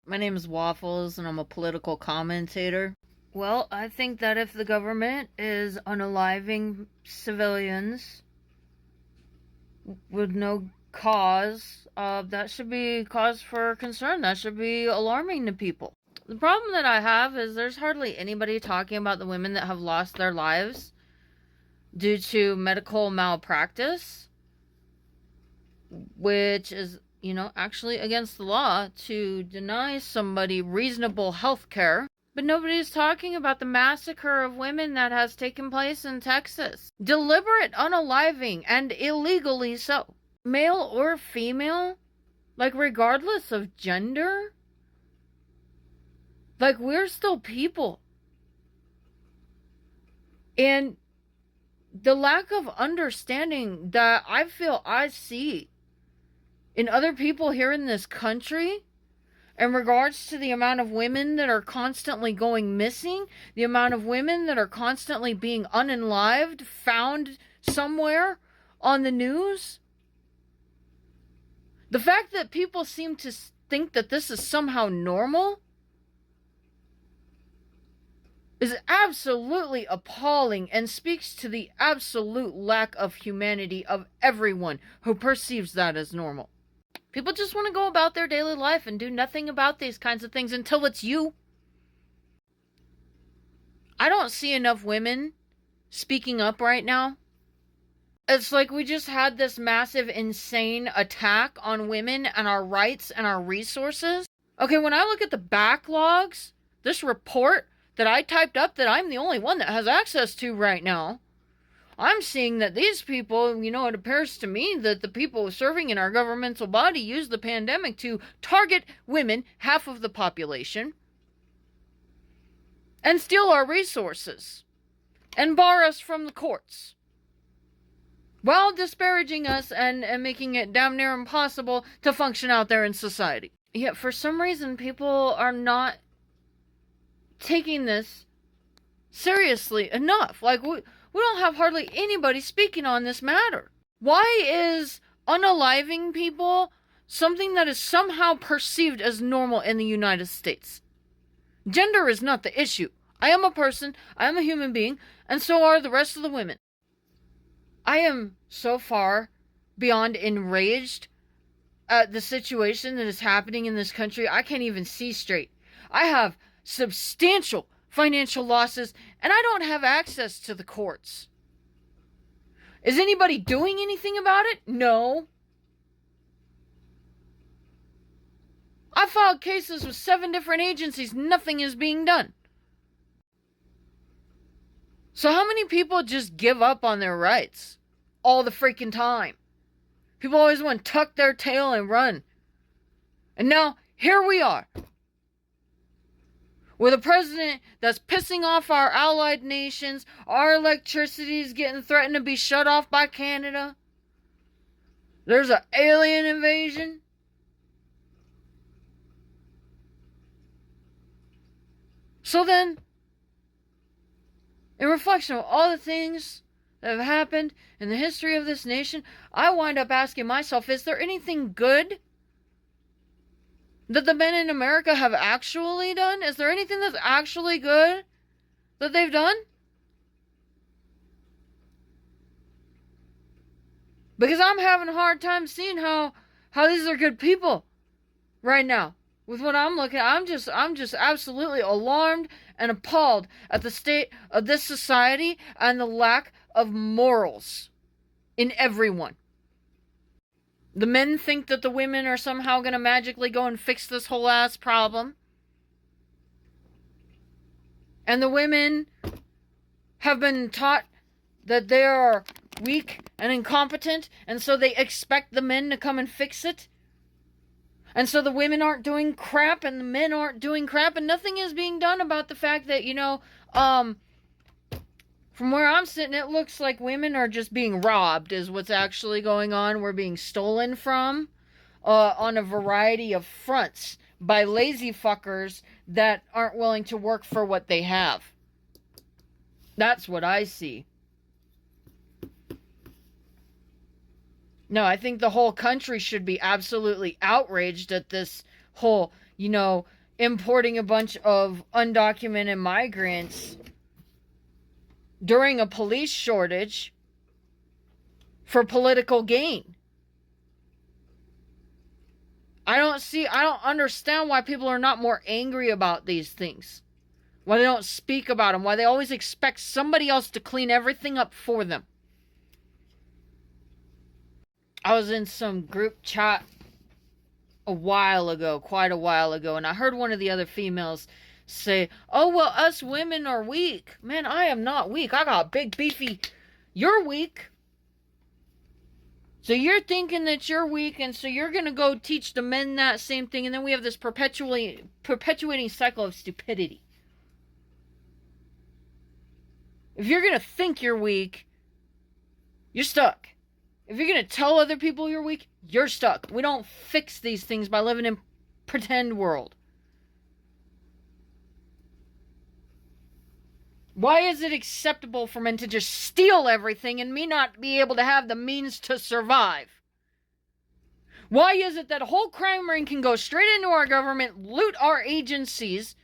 My name is Waffles, and I'm a political commentator. Well, I think that if the government is unaliving civilians with no cause, that should be cause for concern. That should be alarming to people. The problem that I have is there's hardly anybody talking about the women that have lost their lives due to medical malpractice, which is, actually against the law to deny somebody reasonable health care. But nobody's talking about the massacre of women that has taken place in Texas. Deliberate unaliving, and illegally so. Male or female, regardless of gender. We're still people. And the lack of understanding that I feel I see in other people here in this country in regards to the amount of women that are constantly going missing, the amount of women that are constantly being unalived, found somewhere on the news. The fact that people seem to think that this is somehow normal is absolutely appalling and speaks to the absolute lack of humanity of everyone who perceives that as normal. People just want to go about their daily life and do nothing about these kinds of things until it's you. I don't see enough women speaking up right now. It's like we just had this massive, insane attack on women and our rights and our resources. Okay, when I look at the backlogs, this report that I typed up that I'm the only one that has access to right now, I'm seeing that these people, it appears to me that the people serving in our governmental body use the pandemic to target women, half of the population, and steal our resources, and bar us from the courts, while disparaging us and making it damn near impossible to function out there in society. Yet for some reason, people are not taking this seriously enough. We don't have hardly anybody speaking on this matter. Why is unaliving people something that is somehow perceived as normal in the United States? Gender is not the issue. I am a person, I am a human being, and so are the rest of the women. I am so far beyond enraged at the situation that is happening in this country, I can't even see straight. I have substantial financial losses, and I don't have access to the courts. Is anybody doing anything about it? No. I filed cases with 7 different agencies. Nothing is being done. So how many people just give up on their rights all the freaking time? People always want to tuck their tail and run. And now, here we are, with a president that's pissing off our allied nations. Our electricity is getting threatened to be shut off by Canada. There's an alien invasion. So then, in reflection of all the things that have happened in the history of this nation, I wind up asking myself, is there anything good that the men in America have actually done? Is there anything that's actually good that they've done? Because I'm having a hard time seeing how these are good people right now. With what I'm looking at, I'm just absolutely alarmed and appalled at the state of this society and the lack of morals in everyone. The men think that the women are somehow going to magically go and fix this whole ass problem. And the women have been taught that they are weak and incompetent, and so they expect the men to come and fix it. And so the women aren't doing crap, and the men aren't doing crap, and nothing is being done about the fact that, from where I'm sitting, it looks like women are just being robbed is what's actually going on. We're being stolen from on a variety of fronts by lazy fuckers that aren't willing to work for what they have. That's what I see. No, I think the whole country should be absolutely outraged at this whole, importing a bunch of undocumented migrants during a police shortage for political gain. I don't understand why people are not more angry about these things. Why they don't speak about them. Why they always expect somebody else to clean everything up for them. I was in some group chat a while ago, quite a while ago, and I heard one of the other females say, "Oh, well, us women are weak." Man, I am not weak. I got big, beefy. You're weak. So you're thinking that you're weak, and so you're going to go teach the men that same thing, and then we have this perpetuating cycle of stupidity. If you're going to think you're weak, you're stuck. If you're going to tell other people you're weak, you're stuck. We don't fix these things by living in pretend world. Why is it acceptable for men to just steal everything and me not be able to have the means to survive? Why is it that a whole crime ring can go straight into our government, loot our agencies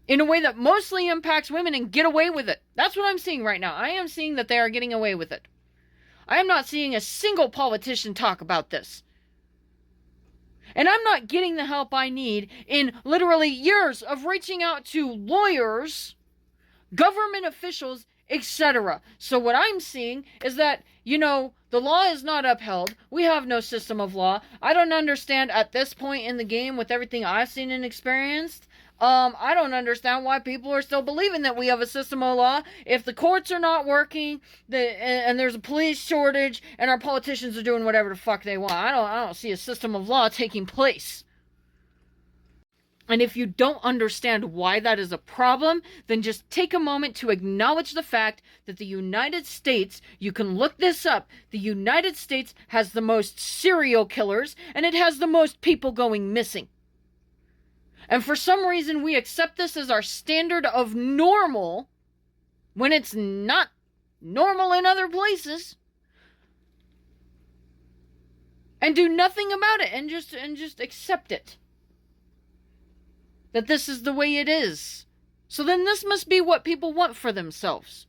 in a way that mostly impacts women and get away with it? That's what I'm seeing right now. I am seeing that they are getting away with it. I am not seeing a single politician talk about this. And I'm not getting the help I need in literally years of reaching out to lawyers, government officials, etc. So what I'm seeing is that, the law is not upheld. We have no system of law. I don't understand at this point in the game with everything I've seen and experienced. I don't understand why people are still believing that we have a system of law if the courts are not working, and there's a police shortage, and our politicians are doing whatever the fuck they want. I don't see a system of law taking place. And if you don't understand why that is a problem, then just take a moment to acknowledge the fact that the United States, you can look this up, the United States has the most serial killers, and it has the most people going missing. And for some reason, we accept this as our standard of normal when it's not normal in other places. And do nothing about it and just accept it. That this is the way it is. So then this must be what people want for themselves.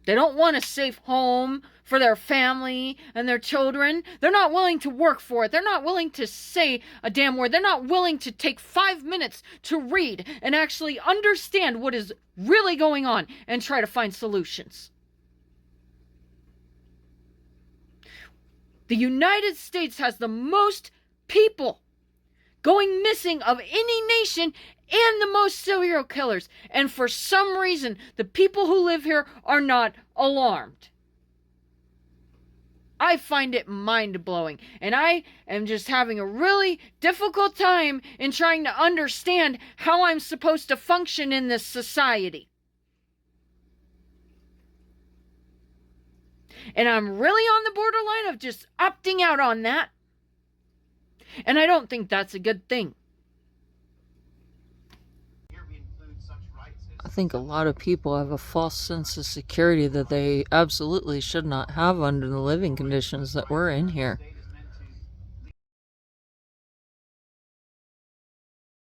They don't want a safe home for their family and their children. They're not willing to work for it. They're not willing to say a damn word. They're not willing to take 5 minutes to read and actually understand what is really going on and try to find solutions. The United States has the most people going missing of any nation and the most serial killers. And for some reason, the people who live here are not alarmed. I find it mind-blowing. And I am just having a really difficult time in trying to understand how I'm supposed to function in this society. And I'm really on the borderline of just opting out on that. And I don't think that's a good thing. I think a lot of people have a false sense of security that they absolutely should not have under the living conditions that we're in here.